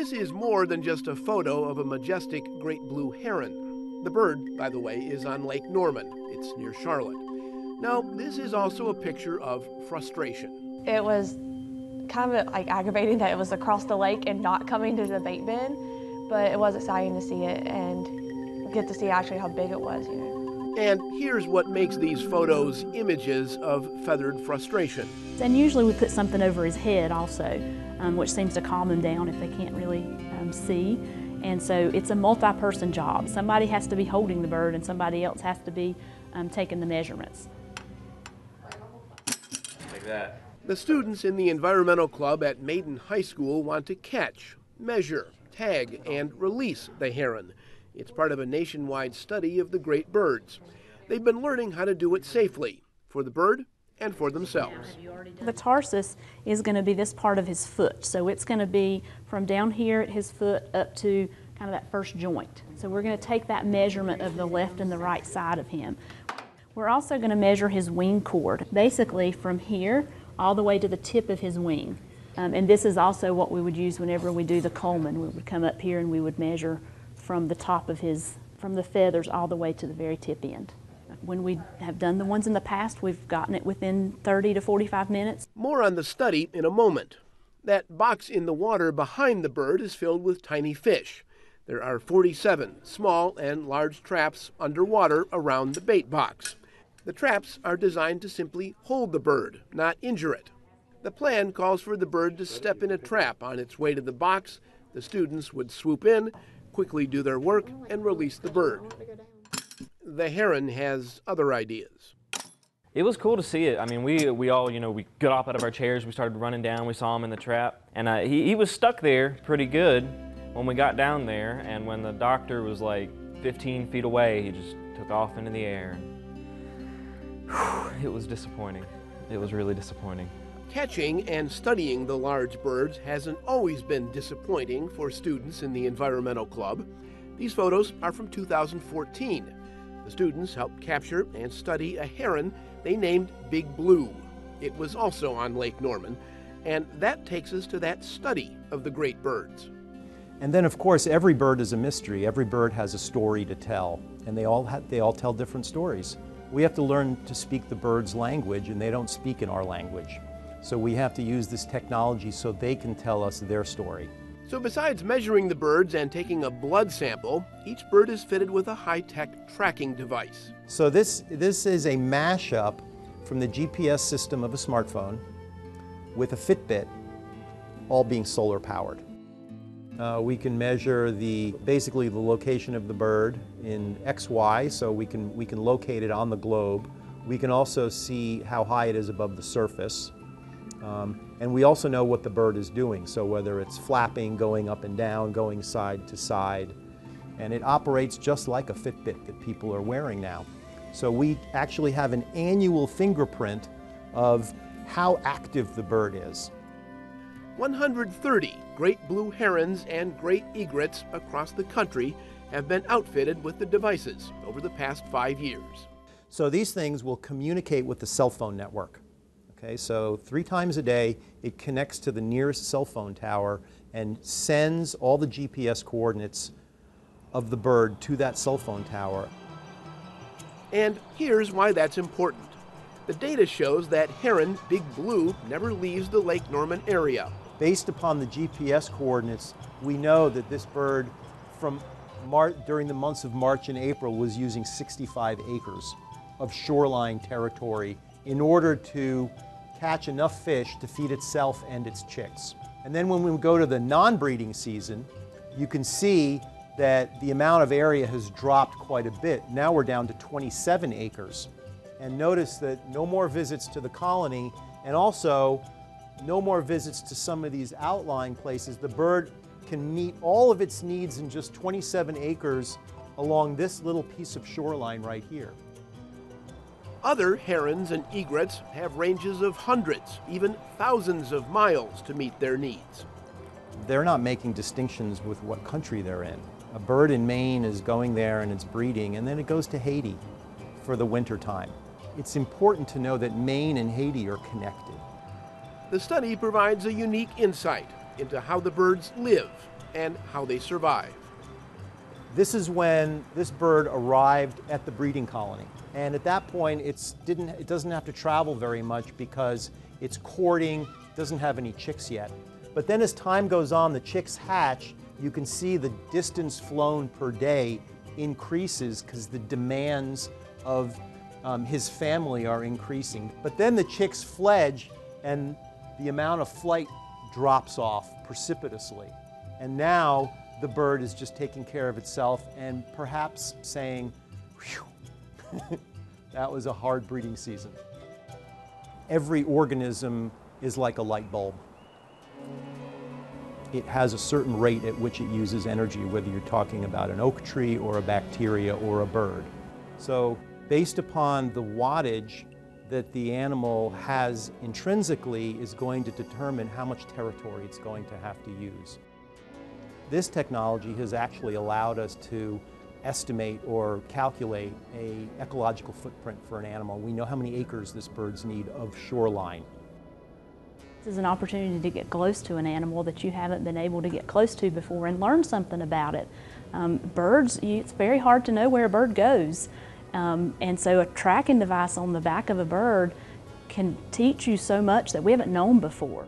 This is more than just a photo of a majestic great blue heron. The bird, by the way, is on Lake Norman. It's near Charlotte. Now, this is also a picture of frustration. It was kind of like aggravating that it was across the lake and not coming to the bait bin, but it was exciting to see it and get to see actually how big it was, you know. And here's what makes these photos images of feathered frustration. And usually we put something over his head also, which seems to calm them down if they can't really see. And so it's a multi-person job. Somebody has to be holding the bird and somebody else has to be taking the measurements. Like that. The students in the environmental club at Maiden High School want to catch, measure, tag, and release the heron. It's part of a nationwide study of the great birds. They've been learning how to do it safely, for the bird and for themselves. The tarsus is going to be this part of his foot, so it's going to be from down here at his foot up to kind of that first joint. So we're going to take that measurement of the left and the right side of him. We're also going to measure his wing cord, basically from here all the way to the tip of his wing. And this is also what we would use whenever we do the Coleman. We would come up here and we would measure from the top of from the feathers all the way to the very tip end. When we have done the ones in the past, we've gotten it within 30 to 45 minutes. More on the study in a moment. That box in the water behind the bird is filled with tiny fish. There are 47 small and large traps underwater around the bait box. The traps are designed to simply hold the bird, not injure it. The plan calls for the bird to step in a trap on its way to the box. The students would swoop in, quickly do their work, and release the bird. The heron has other ideas. It was cool to see it. I mean, we all, we got up out of our chairs, we started running down, we saw him in the trap, and he was stuck there pretty good when we got down there, and when the doctor was like 15 feet away, he just took off into the air. It was disappointing. It was really disappointing. Catching and studying the large birds hasn't always been disappointing for students in the environmental club. These photos are from 2014. The students helped capture and study a heron they named Big Blue. It was also on Lake Norman, and that takes us to that study of the great birds. And then, of course, every bird is a mystery. Every bird has a story to tell, and they all tell different stories. We have to learn to speak the bird's language, and they don't speak in our language. So we have to use this technology so they can tell us their story. So besides measuring the birds and taking a blood sample, each bird is fitted with a high-tech tracking device. So this is a mashup from the GPS system of a smartphone with a Fitbit, all being solar powered. We can measure basically the location of the bird in XY, so we can locate it on the globe. We can also see how high it is above the surface. And we also know what the bird is doing, so whether it's flapping, going up and down, going side to side. And it operates just like a Fitbit that people are wearing now. So we actually have an annual fingerprint of how active the bird is. 130 great blue herons and great egrets across the country have been outfitted with the devices over the past 5 years. So these things will communicate with the cell phone network. Okay, so 3 times a day it connects to the nearest cell phone tower and sends all the GPS coordinates of the bird to that cell phone tower. And here's why that's important. The data shows that heron Big Blue never leaves the Lake Norman area. Based upon the GPS coordinates, we know that this bird during the months of March and April was using 65 acres of shoreline territory in order to catch enough fish to feed itself and its chicks. And then when we go to the non-breeding season, you can see that the amount of area has dropped quite a bit. Now we're down to 27 acres. And notice that no more visits to the colony, and also no more visits to some of these outlying places. The bird can meet all of its needs in just 27 acres along this little piece of shoreline right here. Other herons and egrets have ranges of hundreds, even thousands of miles to meet their needs. They're not making distinctions with what country they're in. A bird in Maine is going there and it's breeding, and then it goes to Haiti for the winter time. It's important to know that Maine and Haiti are connected. The study provides a unique insight into how the birds live, and how they survive. This is when this bird arrived at the breeding colony. And at that point, it doesn't have to travel very much because it's courting, doesn't have any chicks yet. But then as time goes on, the chicks hatch, you can see the distance flown per day increases because the demands of his family are increasing. But then the chicks fledge and the amount of flight drops off precipitously. And now the bird is just taking care of itself and perhaps saying, "Whew, that was a hard breeding season." Every organism is like a light bulb. It has a certain rate at which it uses energy, whether you're talking about an oak tree or a bacteria or a bird. So based upon the wattage that the animal has intrinsically is going to determine how much territory it's going to have to use. This technology has actually allowed us to estimate or calculate an ecological footprint for an animal. We know how many acres this bird's need of shoreline. This is an opportunity to get close to an animal that you haven't been able to get close to before and learn something about it. Birds, it's very hard to know where a bird goes. And so a tracking device on the back of a bird can teach you so much that we haven't known before.